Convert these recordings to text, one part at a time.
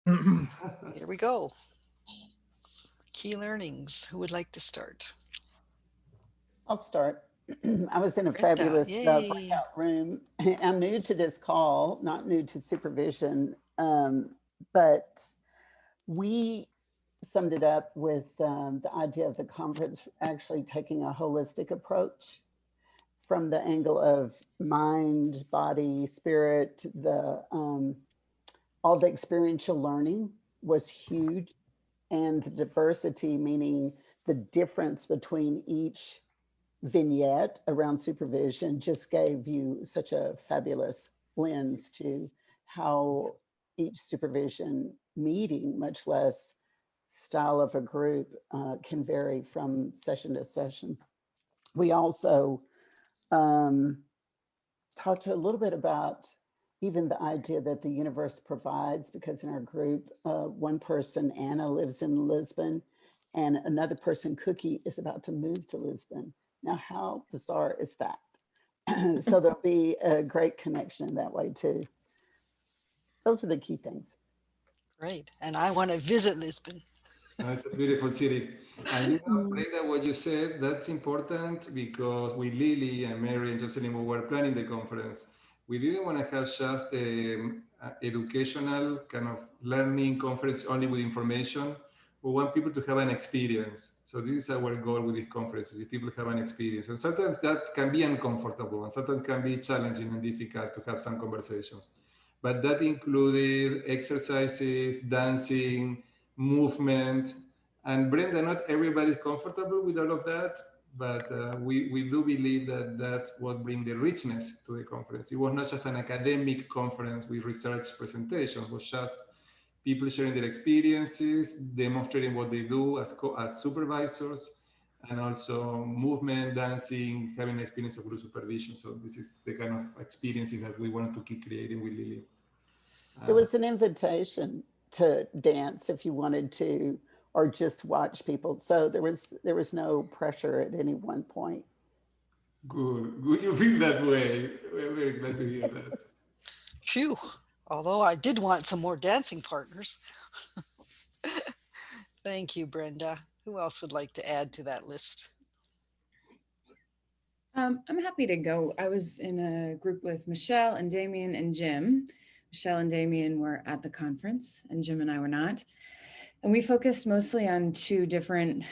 Here we go. Key learnings. Who would like to start? I'll start. I was in a Brenda, fabulous yay. breakout room. I'm new to this call, not new to supervision, but we summed it up with the idea of the conference actually taking a holistic approach from the angle of mind, body, spirit. The all the experiential learning was huge, and the diversity, meaning the difference between each vignette around supervision, just gave you such a fabulous lens to how each supervision meeting, much less style of a group, can vary from session to session. We also um, talked a little bit about even the idea that the universe provides, because in our group, one person, Anna, lives in Lisbon, and another person, Cookie, is about to move to Lisbon. Now, how bizarre is that? So there'll be a great connection that way too. Those are the key things. Great. And I want to visit Lisbon. It's a beautiful city. And Brenda, what you said, that's important because with Lily and Mary and Jocelyn, we were planning the conference. We didn't want to have just a educational kind of learning conference only with information. We want people to have an experience. So this is our goal with these conferences, if people have an experience. And sometimes that can be uncomfortable and sometimes can be challenging and difficult to have some conversations. But that included exercises, dancing, movement. And Brenda, not everybody's comfortable with all of that, but we do believe that that's what brings the richness to the conference. It was not just an academic conference with research presentations, it was just people sharing their experiences, demonstrating what they do as supervisors, and also movement, dancing, having an experience of group supervision. So this is the kind of experiences that we wanted to keep creating with Lily. It was an invitation to dance if you wanted to, or just watch people. So there was no pressure at any one point. Good you feel that way. We're very glad to hear that. Phew. Although I did want some more dancing partners. Thank you, Brenda. Who else would like to add to that list? I'm happy to go. I was in a group with Michelle and Damian and Jim. Michelle and Damian were at the conference and Jim and I were not. And we focused mostly on two different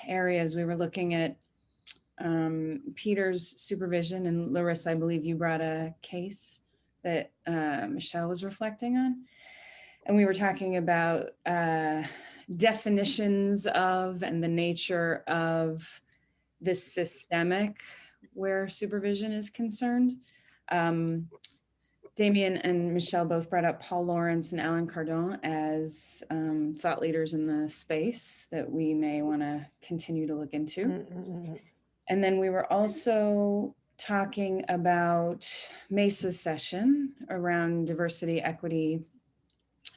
areas. We were looking at Peter's supervision, and Larissa, I believe you brought a case that Michelle was reflecting on. And we were talking about definitions of and the nature of this systemic where supervision is concerned. Damian and Michelle both brought up Paul Lawrence and Alan Cardon as thought leaders in the space that we may want to continue to look into. And then we were also talking about Mesa's session around diversity, equity.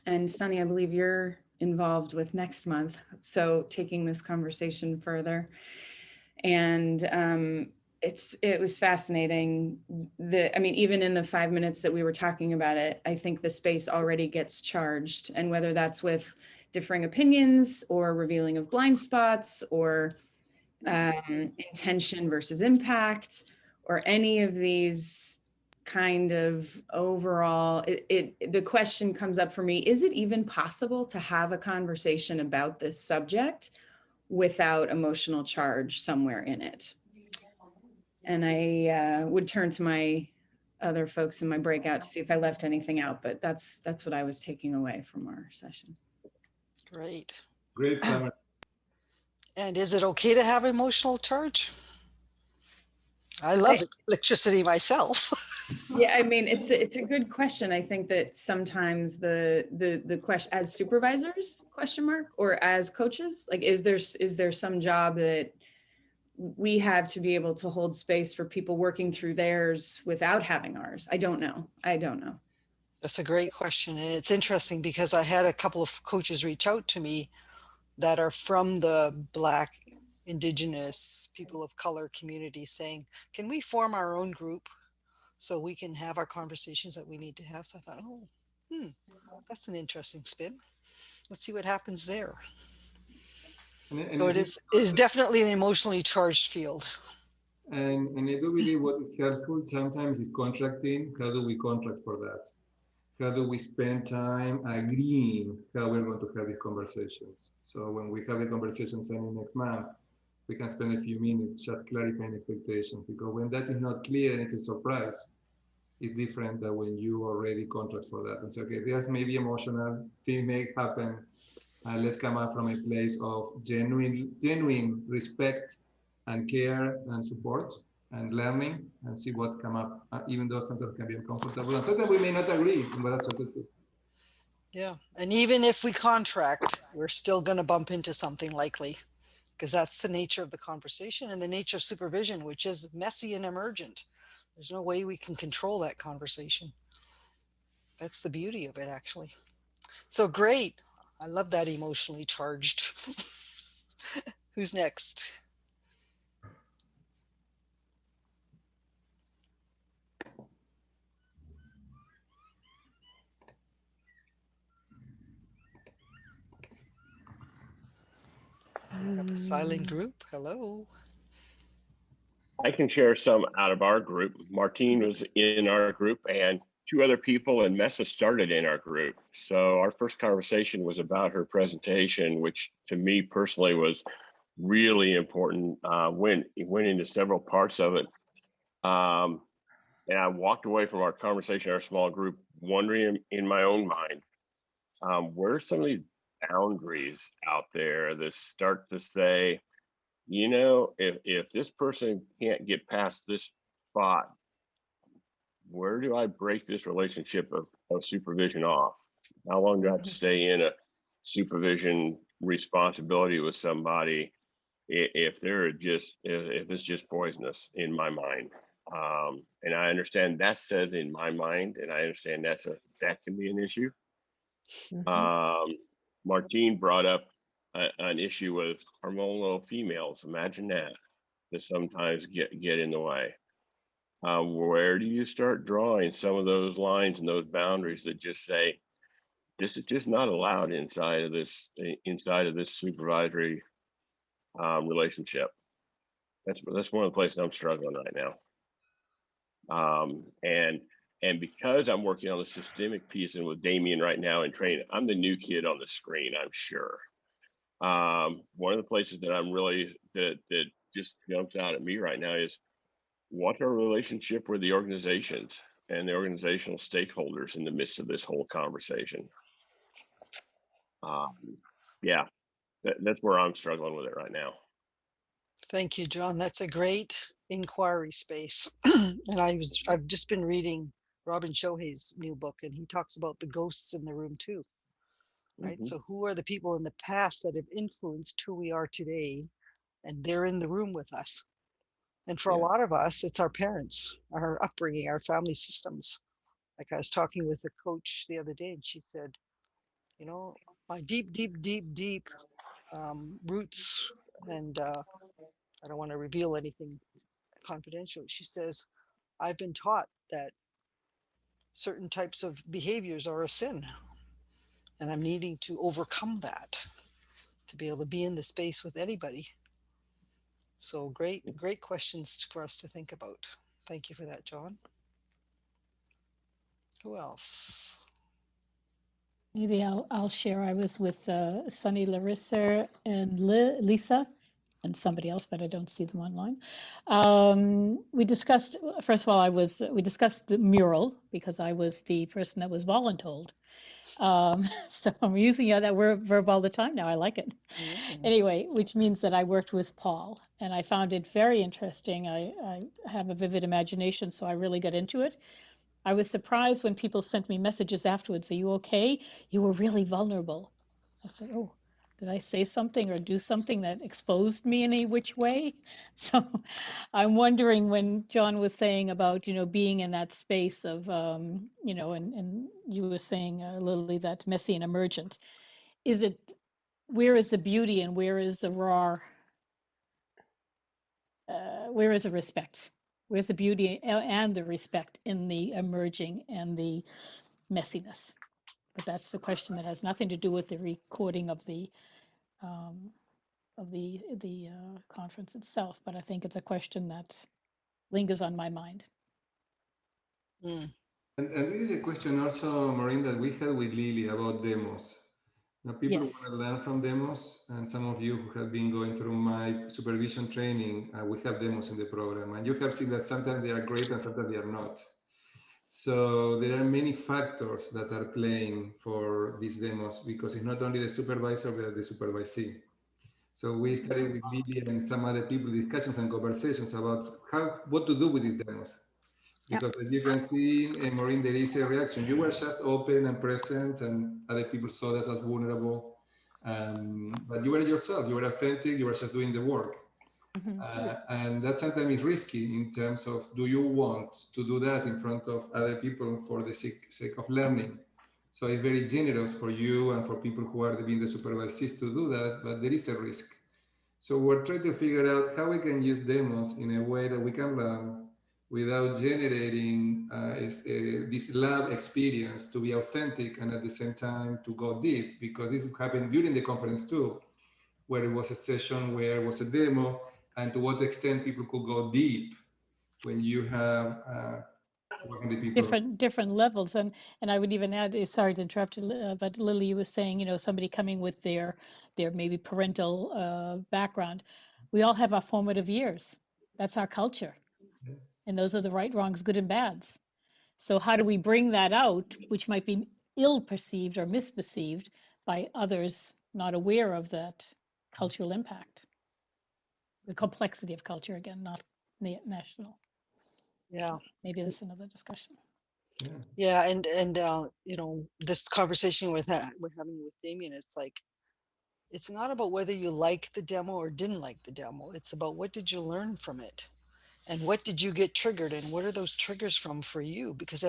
And Sunny, I believe you're involved with next month. So taking this conversation further. And it was fascinating. Even in the 5 minutes that we were talking about it, I think the space already gets charged, and whether that's with differing opinions or revealing of blind spots or intention versus impact or any of these kind of overall, the question comes up for me, is it even possible to have a conversation about this subject without emotional charge somewhere in it? And I would turn to my other folks in my breakout to see if I left anything out, but that's what I was taking away from our session. Great. Great summary. And is it okay to have emotional charge? I love electricity myself. Yeah, it's a good question. I think that sometimes the question as supervisors, question mark, or as coaches, like is there some job that we have to be able to hold space for people working through theirs without having ours? I don't know. That's a great question. And it's interesting because I had a couple of coaches reach out to me that are from the Black, Indigenous, people of color community saying, can we form our own group so we can have our conversations that we need to have? So I thought, that's an interesting spin. let's see what happens there. And So I it think, is definitely an emotionally charged field. and I do believe what is helpful sometimes is contracting. How do we contract for that? How do we spend time agreeing how we're going to have these conversations? So when we have a conversation signing next month, we can spend a few minutes just clarifying expectations, because when that is not clear and it's a surprise, it's different than when you already contract for that and say, okay, this may be emotional, things may happen, let's come up from a place of genuine respect and care and support and learning, and see what come up, even though sometimes can be uncomfortable. And sometimes we may not agree, but that's okay too. Yeah. And even if we contract, we're still going to bump into something likely, because that's the nature of the conversation and the nature of supervision, which is messy and emergent. There's no way we can control that conversation. That's the beauty of it, actually. So great. I love that emotionally charged. Who's next? We have a silent group. Hello. I can share some out of our group. Martine was in our group, and two other people, and Messa started in our group. So our first conversation was about her presentation, which to me personally was really important. Went into several parts of it. And I walked away from our conversation, our small group, wondering in my own mind, where are some of these boundaries out there that start to say, you know, if this person can't get past this spot, where do I break this relationship of supervision off? How long do I have to stay in a supervision responsibility with somebody if it's just poisonous in my mind? And I understand that says in my mind, and I understand that can be an issue. Martine brought up an issue with hormonal females. Imagine that sometimes get in the way. Where do you start drawing some of those lines and those boundaries that just say this is just not allowed inside of this supervisory relationship? That's one of the places I'm struggling right now. And because I'm working on the systemic piece and with Damian right now in training, I'm the new kid on the screen, I'm sure. One of the places that I'm really that just jumps out at me right now is what's our relationship with the organizations and the organizational stakeholders in the midst of this whole conversation. Yeah, that's where I'm struggling with it right now. Thank you, John. That's a great inquiry space. And I've just been reading Robin Shohei's new book, and he talks about the ghosts in the room too. Right. Mm-hmm. So who are the people in the past that have influenced who we are today? And they're in the room with us. And for a lot of us, it's our parents, our upbringing, our family systems. Like I was talking with a coach the other day, and she said, you know, my deep roots, and I don't want to reveal anything confidential. She says, I've been taught that certain types of behaviors are a sin, and I'm needing to overcome that to be able to be in the space with anybody. So great questions for us to think about. Thank you for that, John. Who else? Maybe I'll share. I was with Sunny, Larissa, and Lisa, and somebody else, but I don't see them online. We discussed, first of all, we discussed the mural because I was the person that was voluntold. So I'm using that verb all the time now. I like it. Anyway, which means that I worked with Paul, and I found it very interesting. I have a vivid imagination, so I really got into it. I was surprised when people sent me messages afterwards. Are you okay? You were really vulnerable. I said, oh, did I say something or do something that exposed me in any which way? So I'm wondering when John was saying about, being in that space of, and you were saying, Lily, that messy and emergent. Where is the beauty and where is the raw, where is the respect? Where's the beauty and the respect in the emerging and the messiness? But that's the question that has nothing to do with the recording of the um, conference itself. But I think it's a question that lingers on my mind. Mm. And this is a question also, Maureen, that we had with Lily about demos. Now, people Yes. want to learn from demos, and some of you who have been going through my supervision training, we have demos in the program, and you have seen that sometimes they are great and sometimes they are not. So there are many factors that are playing for these demos because it's not only the supervisor, but the supervisee. So we started with Lily and some other people discussions and conversations about what to do with these demos. Because as you can see, Maureen, there is a reaction. You were just open and present, and other people saw that as vulnerable. But you were yourself, you were authentic, you were just doing the work. And that sometimes is risky in terms of, do you want to do that in front of other people for the sake of learning? So it's very generous for you and for people who are being the supervisors to do that, but there is a risk. So we're trying to figure out how we can use demos in a way that we can learn without generating this lab experience to be authentic and at the same time to go deep, because this happened during the conference too, where it was a session where it was a demo, and to what extent people could go deep when you have 100 people. Different levels, and I would even add, sorry to interrupt, but Lily, you were saying, you know, somebody coming with their maybe parental background. We all have our formative years. That's our culture, and those are the right, wrongs, good and bads. So how do we bring that out, which might be ill perceived or misperceived by others not aware of that cultural impact, the complexity of culture, again, not national. Yeah. Maybe that's another discussion. Yeah, and you know, this conversation we're having with Damian, it's like, it's not about whether you like the demo or didn't like the demo. It's about what did you learn from it, and what did you get triggered, and what are those triggers from for you? Because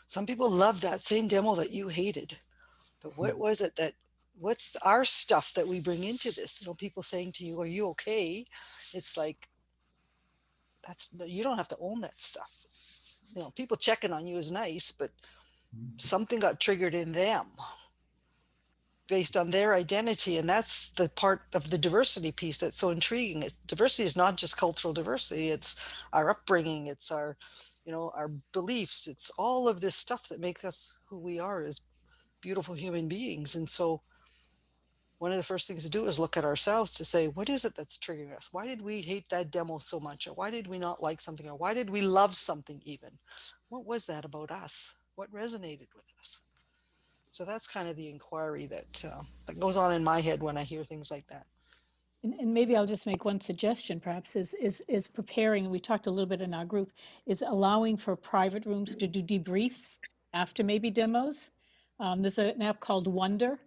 some people love that same demo that you hated, but what was it what's our stuff that we bring into this? You know, people saying to you, "Are you okay?" It's like, you don't have to own that stuff. You know, people checking on you is nice, but something got triggered in them based on their identity. And that's the part of the diversity piece that's so intriguing. Diversity is not just cultural diversity. It's our upbringing. It's our, you know, our beliefs. It's all of this stuff that makes us who we are as beautiful human beings. And so one of the first things to do is look at ourselves to say, what is it that's triggering us? Why did we hate that demo so much? Or why did we not like something? Or why did we love something even? What was that about us? What resonated with us? So that's kind of the inquiry that goes on in my head when I hear things like that. And maybe I'll just make one suggestion, perhaps, is preparing, and we talked a little bit in our group, is allowing for private rooms to do debriefs after maybe demos. There's an app called Wonder,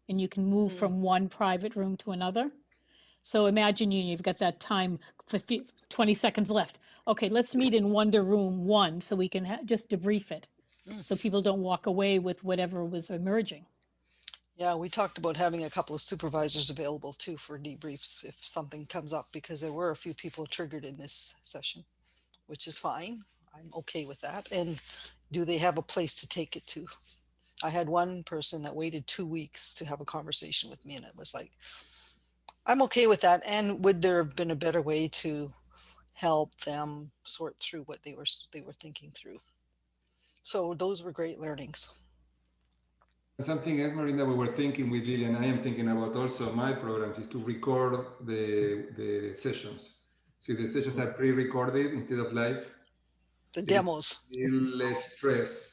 and you can move from one private room to another. So imagine you've got that time, 20 seconds left. Okay, let's meet in Wonder Room 1 so we can just debrief it, so people don't walk away with whatever was emerging. Yeah, we talked about having a couple of supervisors available too for debriefs if something comes up, because there were a few people triggered in this session, which is fine. I'm okay with that. And do they have a place to take it to? I had one person that waited 2 weeks to have a conversation with me, and it was like, I'm okay with that. And would there have been a better way to help them sort through what they were thinking through? So those were great learnings. Something else, Marina, we were thinking with Lily, and I am thinking about also my programs, is to record the sessions. So the sessions are pre-recorded instead of live. The demos. Less stress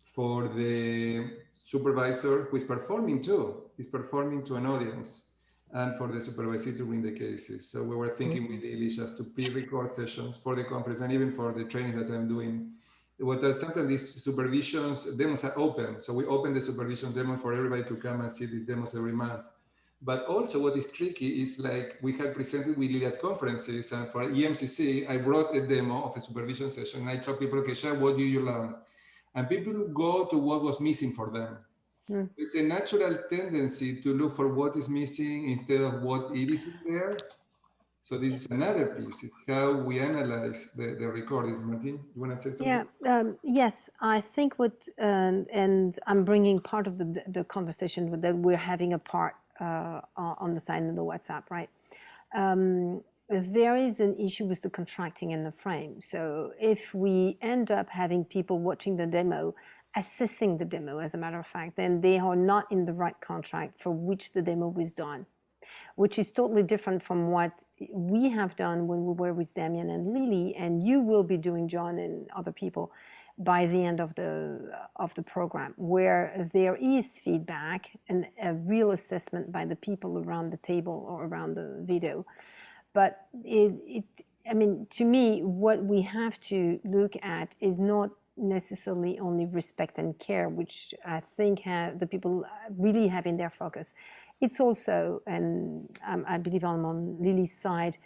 for the supervisor who is performing too. He's performing to an audience, and for the supervisor to win the cases. So we were thinking with Lily just to pre-record sessions for the conference and even for the training that I'm doing. Sometimes these supervisions demos are open. So we open the supervision demo for everybody to come and see these demos every month. But also what is tricky is, like, we had presented with Lily at conferences, and for EMCC, I brought a demo of a supervision session, and I told people, okay, share what do you learn? And people go to what was missing for them. It's a natural tendency to look for what is missing instead of what it is in there. So this is another piece. It's how we analyze the recordings. Martin, you want to say something? Yeah, yes, I think what, and I'm bringing part of the conversation that we're having a part on the side of the WhatsApp, right? There is an issue with the contracting in the frame. So if we end up having people watching the demo, assessing the demo, as a matter of fact, then they are not in the right contract for which the demo was done, which is totally different from what we have done when we were with Damian and Lily, and you will be doing, John and other people, by the end of the program, where there is feedback and a real assessment by the people around the table or around the video. But I mean, to me, what we have to look at is not necessarily only respect and care, which I think the people really have in their focus. It's also, and I believe I'm on Lily's side,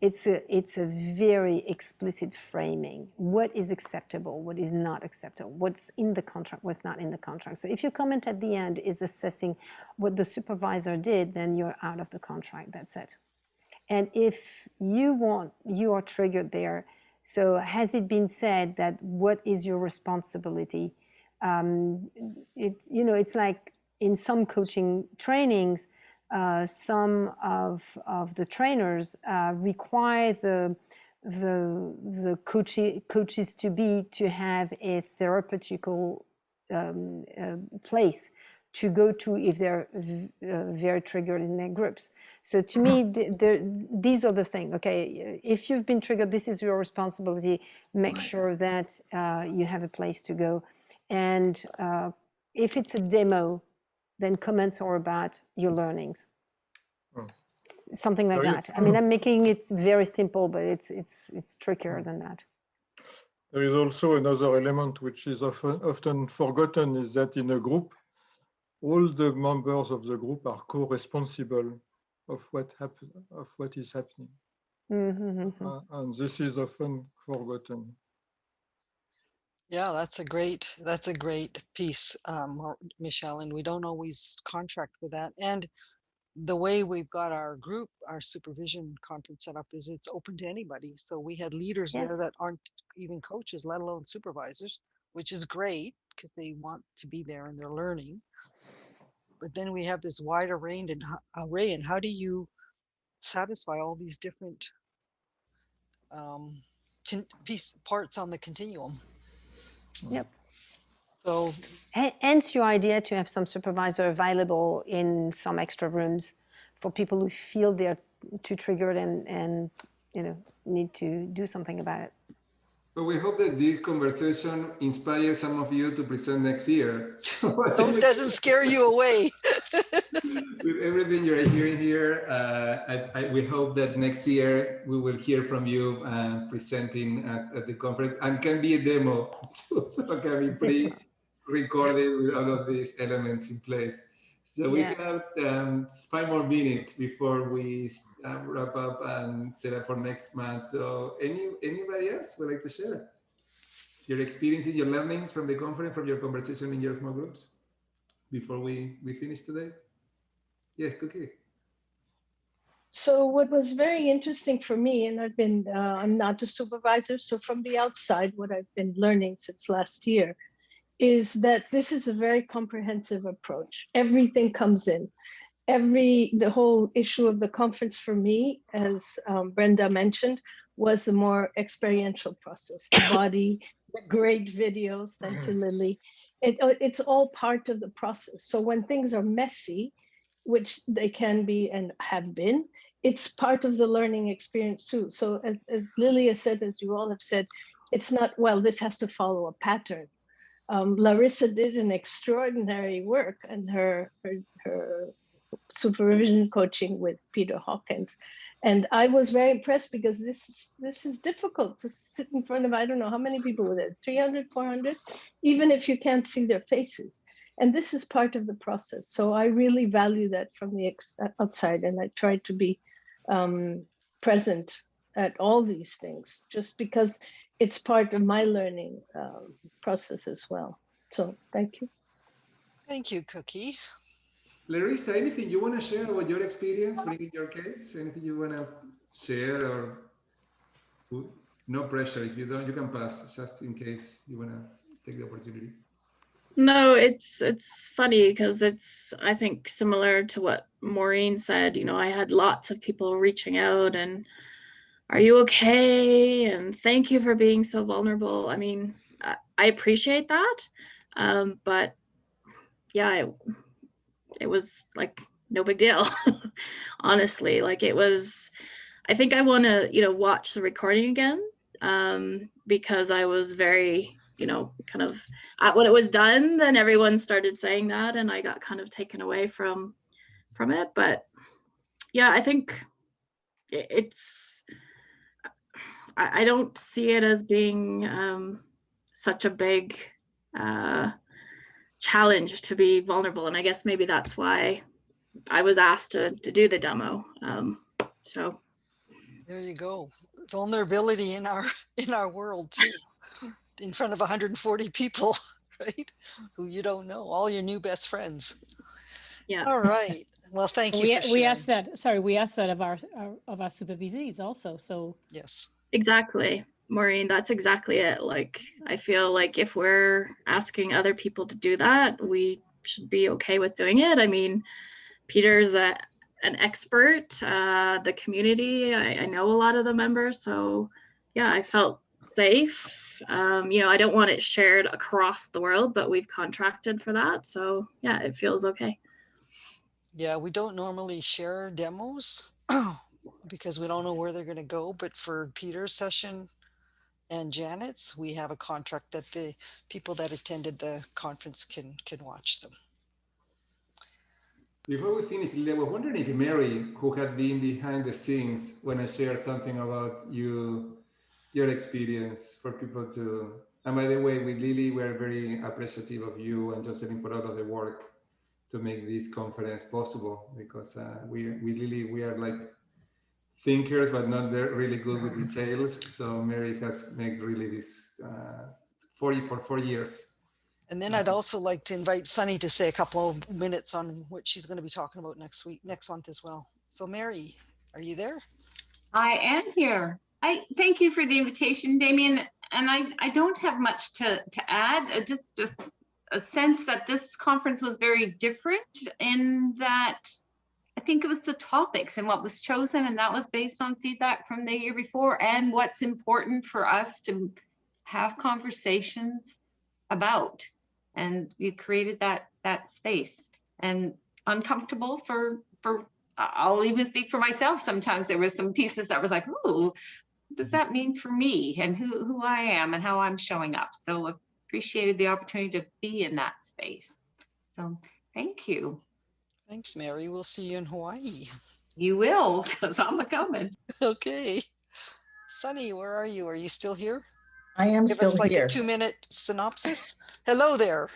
it's a very explicit framing. What is acceptable, what is not acceptable, what's in the contract, what's not in the contract. So if your comment at the end is assessing what the supervisor did, then you're out of the contract, that's it. And if you are triggered there, so has it been said that what is your responsibility? It's like in some coaching trainings, some of the trainers require the coaches to have a therapeutical place to go to if they're very triggered in their groups. So to me, these are the things. Okay, if you've been triggered, this is your responsibility. Make sure that you have a place to go. And if it's a demo, then comments are about your learnings. Something like that. I mean, I'm making it very simple, but it's trickier than that. There is also another element which is often forgotten, is that in a group, all the members of the group are co-responsible of what is happening. And this is often forgotten. Yeah, that's a great piece, Michelle, and we don't always contract with that. And the way we've got our group, our supervision conference set up is it's open to anybody. So we had leaders there that aren't even coaches, let alone supervisors, which is great because they want to be there and they're learning. But then we have this wide array, and how do you satisfy all these different parts on the continuum? Yep. So hence your idea to have some supervisor available in some extra rooms for people who feel they're too triggered and need to do something about it. But we hope that this conversation inspires some of you to present next year. So doesn't scare you away. With everything you're hearing here, we hope that next year we will hear from you presenting at the conference, and can be a demo, so it can be pre-recorded with all of these elements in place. So we have 5 more minutes before we wrap up and set up for next month. So anybody else would like to share your experiences, your learnings from the conference, from your conversation in your small groups before we finish today? Yes, Cookie. So what was very interesting for me, and I'm not a supervisor, so from the outside, what I've been learning since last year is that this is a very comprehensive approach. Everything comes in. The whole issue of the conference for me, as Brenda mentioned, was the more experiential process, the body, the great videos, thank you, Lily. It's all part of the process. So when things are messy, which they can be and have been, it's part of the learning experience too. So as Lily has said, as you all have said, it's not, well, this has to follow a pattern. Larissa did an extraordinary work in her supervision coaching with Peter Hawkins. And I was very impressed because this is difficult to sit in front of, I don't know how many people were there, 300, 400, even if you can't see their faces. And this is part of the process. So I really value that from the outside, and I try to be present at all these things, just because it's part of my learning process as well. So thank you. Thank you, Cookie. Larissa, anything you want to share about your experience bringing your case? Anything you want to share or no pressure? If you don't, you can pass just in case you want to take the opportunity. No, it's funny because it's, I think, similar to what Maureen said. You know, I had lots of people reaching out and, are you okay? And thank you for being so vulnerable. I mean, I appreciate that. But yeah, it was like no big deal, honestly. Like it was, I think I want to, you know, watch the recording again, because I was very, you know, kind of, when it was done, then everyone started saying that and I got kind of taken away from it. But yeah, I think it's, I don't see it as being such a big challenge to be vulnerable. And I guess maybe that's why I was asked to do the demo. So there you go. Vulnerability in our world too, in front of 140 people, right? Who you don't know, all your new best friends. yeah. All right. Well, thank you. We asked that. Sorry, we asked that of our supervisees also. So yes, exactly, Maureen. That's exactly it. Like I feel like if we're asking other people to do that, we should be okay with doing it. I mean, Peter's an expert. The community, I know a lot of the members, so yeah, I felt safe. You know, I don't want it shared across the world, but we've contracted for that, so yeah, it feels okay. yeah, we don't normally share demos because we don't know where they're going to go, but for Peter's session and Janet's, we have a contract that the people that attended the conference can watch them. Before we finish, I was wondering if Mary, who had been behind the scenes when I shared something about your experience for people to, and by the way, with Lily, we're very appreciative of you and Jocelyn for all of the work to make this conference possible, because we Lily, we are like thinkers, but not really good with details. So Mary has made really this for 4 years. And then I'd also like to invite Sunny to say a couple of minutes on what she's going to be talking about next month as well. So Mary, are you there? I am here. I thank you for the invitation, Damian. And I don't have much to add, just a sense that this conference was very different in that I think it was the topics and what was chosen, and that was based on feedback from the year before and what's important for us to have conversations about. And you created that space, and uncomfortable for I'll even speak for myself. Sometimes there was some pieces that was like, ooh, what does that mean for me and who I am and how I'm showing up? So appreciated the opportunity to be in that space. So thank you. Thanks, Mary. We'll see you in Hawaii. You will, because I'm coming. Okay. Sunny, where are you? Are you still here? I am Give still us like here. a 2-minute synopsis. Hello there.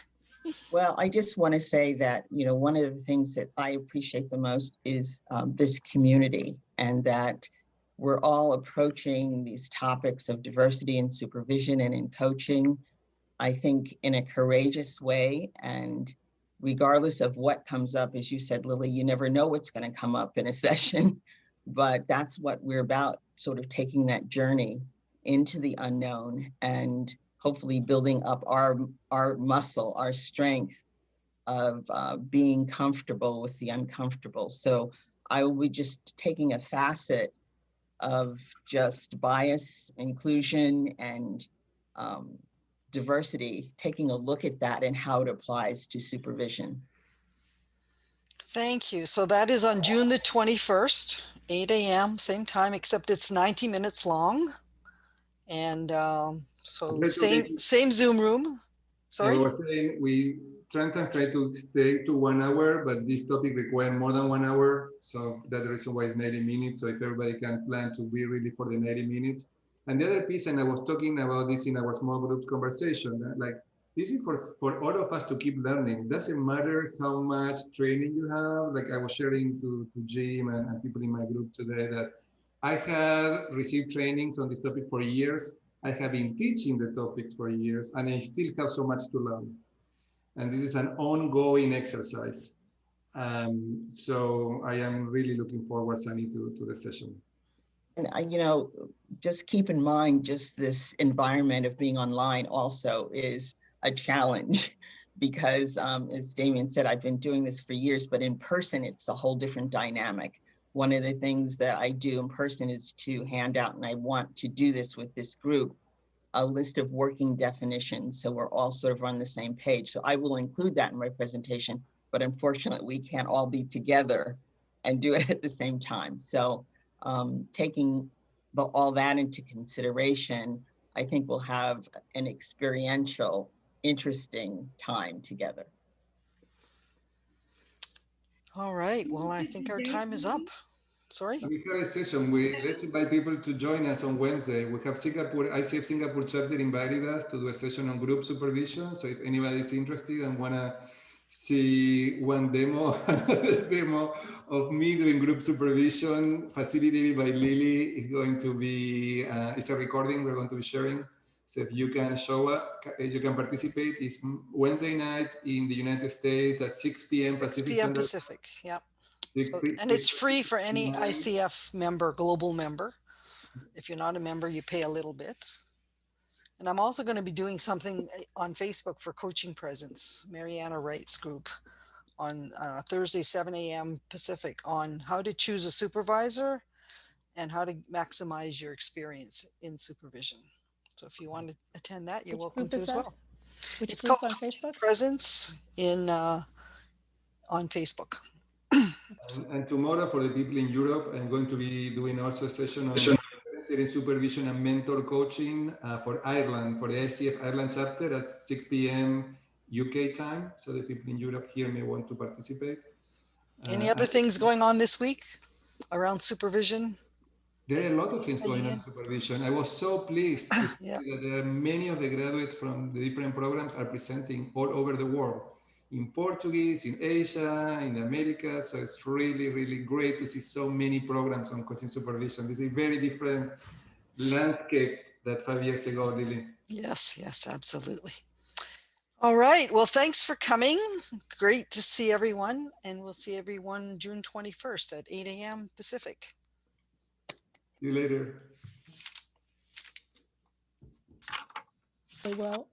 Well, I just want to say that, you know, one of the things that I appreciate the most is this community, and that we're all approaching these topics of diversity in supervision and in coaching, I think, in a courageous way. And regardless of what comes up, as you said, Lily, you never know what's going to come up in a session, but that's what we're about, sort of taking that journey into the unknown and hopefully building up our muscle, our strength of being comfortable with the uncomfortable. So I will be just taking a facet of just bias, inclusion, and diversity, taking a look at that and how it applies to supervision. Thank you. So that is on June the 21st, 8 a.m., same time, except it's 90 minutes long. And so same Zoom room. Sorry? I was saying we sometimes try to stay to 1 hour, but this topic requires more than 1 hour. So that's the reason why it's 90 minutes. So if everybody can plan to be ready for the 90 minutes. And the other piece, and I was talking about this in our small group conversation, like this is for all of us to keep learning. It doesn't matter how much training you have. Like I was sharing to Jim and people in my group today that I have received trainings on this topic for years. I have been teaching the topics for years, and I still have so much to learn. And this is an ongoing exercise. So I am really looking forward, Sunny, to the session. And you know, just keep in mind, just this environment of being online also is a challenge because as Damian said, I've been doing this for years, but in person, it's a whole different dynamic. One of the things that I do in person is to hand out, and I want to do this with this group, a list of working definitions. So we're all sort of on the same page. So I will include that in my presentation, but unfortunately we can't all be together and do it at the same time. So taking all that into consideration, I think we'll have an experiential, interesting time together. All right. Well, I think our time is up. Sorry. We have a session. Let's invite people to join us on Wednesday. We have Singapore, ICF Singapore chapter invited us to do a session on group supervision. So if anybody is interested and wanna see one demo, another demo of me doing group supervision facilitated by Lily is going to be, it's a recording we're going to be sharing. So if you can show up, you can participate. It's Wednesday night in the United States at 6 p.m. 6 Pacific. p.m. Pacific. Yeah. So, and it's free for any ICF member, global member. If you're not a member, you pay a little bit. And I'm also going to be doing something on Facebook for Coaching Presence, Mariana Wright's group, on Thursday, 7 a.m. Pacific, on how to choose a supervisor and how to maximize your experience in supervision. So if you want to attend that, you're welcome to as well. Which It's group called on Facebook? Presence in on Facebook. And tomorrow, for the people in Europe, I'm going to be doing also a session on supervision and mentor coaching for Ireland, for the ICF Ireland chapter at 6 p.m. UK time. So the people in Europe here may want to participate. Any other things going on this week around supervision? There are a lot of things going on in supervision. I was so pleased to see that there are many of the graduates from the different programs are presenting all over the world. In Portuguese, in Asia, in the Americas. So it's really, really great to see so many programs on coaching supervision. This is a very different landscape than 5 years ago, Lily. Yes, yes, absolutely. All right. Well, thanks for coming. Great to see everyone. And we'll see everyone June 21st at 8 a.m. Pacific. See you later. Stay well.